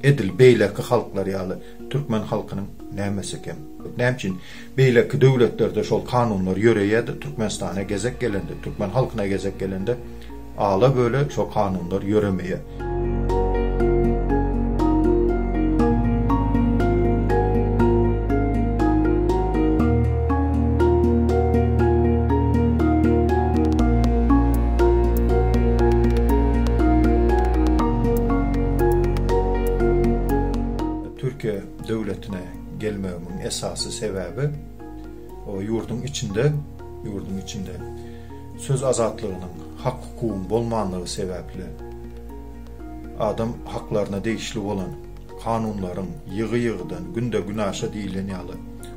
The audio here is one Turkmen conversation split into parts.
edil beýleki halklar ýaly türkmen halkynyň nämesi eken. Näme beýleki döwletlerde şol kanunlar ýöreýärdi, Türkmenistana gezek gelende, türkmen halkyna gezek gelende ala böyle şol kanunlar ýöremeýär. Türkiye devletine gelmemin esası sebebi o yurdun içinde söz azatlığının, hak hukukun bolmanlığı sebeple adam haklarına değişli olan kanunların yığı-yığıdan günde günaşa diýilýän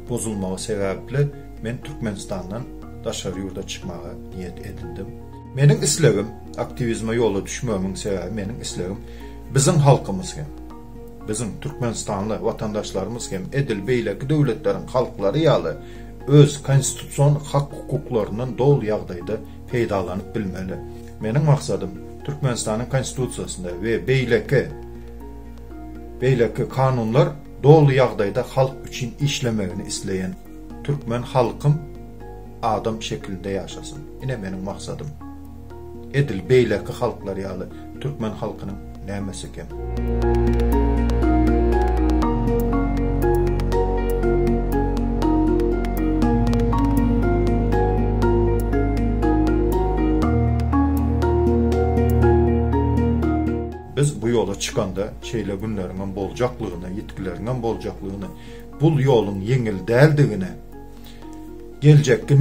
bozulmağı sebeple men Türkmenistan'dan daşary yurda çıkmağa niyet edindim. Menin islegim, aktivizme yola düşmemin sebebi menin islegim bizim halkımız hem bizim Türkmenistanlı vatandaşlarımız hem edil beýleki döwletlerin halkları ýaly öz konstitusiyon hak hukuklarının dol ýagdaýda peýdalanyp bilmeli. Menin maksadım Türkmenistan'ın konstitusiýasynda we beýleki kanunlar dol ýagdaýda halk üçin işlemegini isleýän türkmen halkym adam şeklinde ýaşasyn. Ine menin maksadım edil beýleki halklar ýaly türkmen halkynyň nämesi eken. Biz bu yola çıkanda şeyle günlerinden bolcaklığına, yetkilerinin bolcaklığına, bu yolun yengil däldigine, gelecekki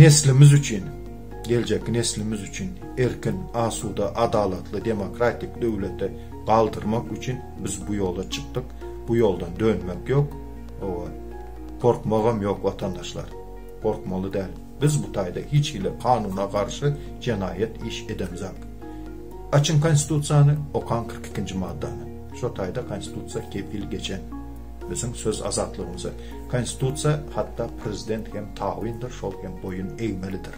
neslimiz için erkin, asuda, adalatlı, demokratik döwlete kaldırmak için biz bu yola çıktık. Bu yoldan dönmek yok. Korkmagam yok vatandaşlar. Korkmalı değil. Biz bu tayda hiç ile kanuna karşı cinayet iş edemizak. Açın konstitusiýany, okan 42. maddany. Şo taýda konstitusiýa kepil geçen bizim söz azatlığımıza. Konstitusiýa hatta prezident hem tawindir, şol hem boyun eýmelidir.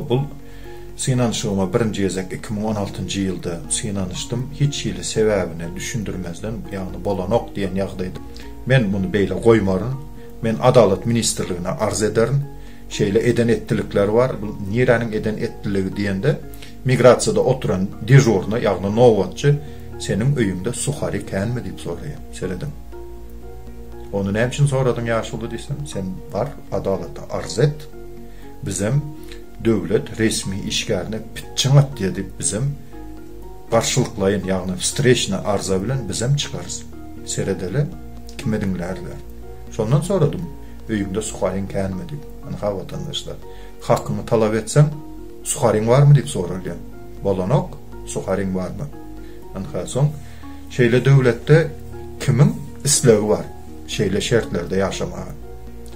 Bu synanyşyma birinji gezek 2016-njy ýylda synanyşdym. Hiç ýyly sebäbini düşündirmezden, ýagny bolanok diýen ýagdaýda men bunu beýle goýmaryn. Men Adalet Ministrligine arz ederim. Şeýle eden ettilikler var. Bu niranyň eden ettiligi diýende migrasiýada oturan dejurny, ýagny nowatçy seniň öýüňde suhary känmi diýip soraýar. Seledim. Onu näme üçin soradyň ýaşuly diýsem, sen bar adalata arz et. Bizim döwlet resmi işgärine pitçiňat diýip bizim garşylyklaýyn, ýagny streçne arza bilen bizim çıkarız. Seredeli kim ediňlerler. Şondan soradym, öýüňde suharyň känmi diýip. Ana vatandaşlar, hakyny talap etsem, suharyň barmy diýip soralýar. Bolanok, suharyň barmy? Ana soň şeýle döwletde kimiň islegi var? Şeýle şertlerde ýaşamagy.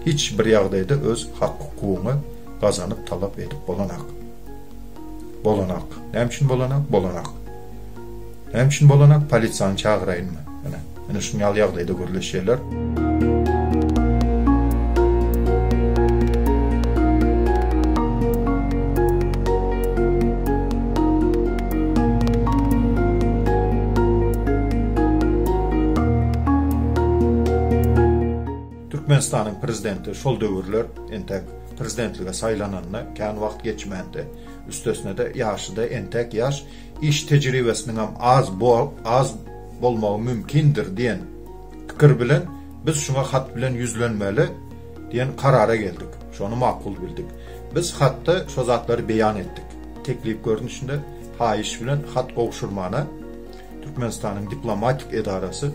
Hiç bir ýagdaýda öz hak hukugyny kazanıp talap edip bolanak. Näme üçin bolanak? Näme üçin bolanak? Polisiýany çağıraýynmy? Ana şu ýaly ýagdaýda görüleşýärler. Türkmenistanyň prezidenti şol döwürler entek prezidentlige saýlananyna kän wagt geçmende. Üstesine de ýaşy da entek ýaş, iş tejribesiniň hem az bolmagy mümkindir diýen pikir bilen biz şuna hat bilen ýüzlenmeli diýen karara geldik. Şonu makul bildik. Biz hatda şo zatlary beýan etdik. Teklip görnüşinde haýyş bilen hat gowşurmana Türkmenistanyň diplomatik edarasy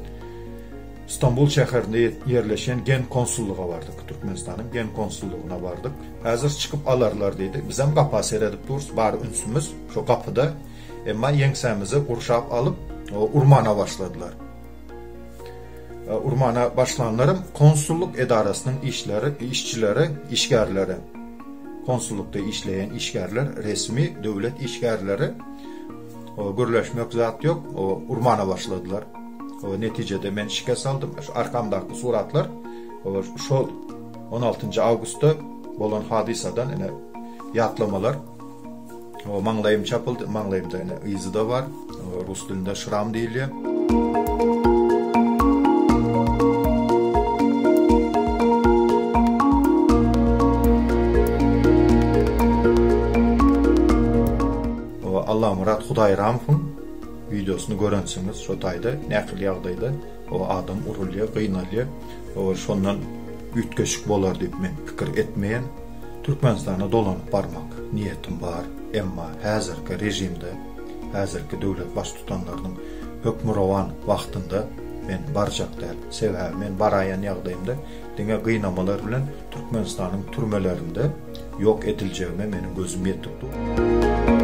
İstanbul şäherinde yerleşen Gen konsulluğuna bardyk. Türkmenistanyň Gen konsulluğuna bardyk. Häzir çıkıp alarlar diýdi. Biz hem gapa seredip duruz, bar ünsümüz şo gapyda. Emma ýeňsemizi gurşap alıp urmana başladylar. Urmana başlanlarym konsulluk edarasynyň işçileri, işgärleri. Konsullukda işleyen işgärler, resmi döwlet işgärleri görleşmek zat yok, urmana başladylar. O neticede men şikes aldım. Şu arkamdaki suratlar şol 16. Avgust'ta bolan hadisadan ene yatlamalar. O manglayım çapıldı. Manglayımda ene izi de var. O Rus dilinde şram deyilýär. Allah murat Hudaý rahmyn videosunu görensiniz şu taýda näqil ýagdaýda o adam urulýar, gynalýar. O şondan ütgeşik bolar diýip men pikir etmeýän. Türkmenistana dolanyp barmak niýetim bar. Emma häzirki rejimde, häzirki döwlet baş tutanlarynyň hökmürawan wagtynda men barjak däl. Sebäbi men baraýan ýagdaýymda diňe gynamalar bilen Türkmenistanyň türmelerinde ýok ediljegine meniň gözüm ýetipdi.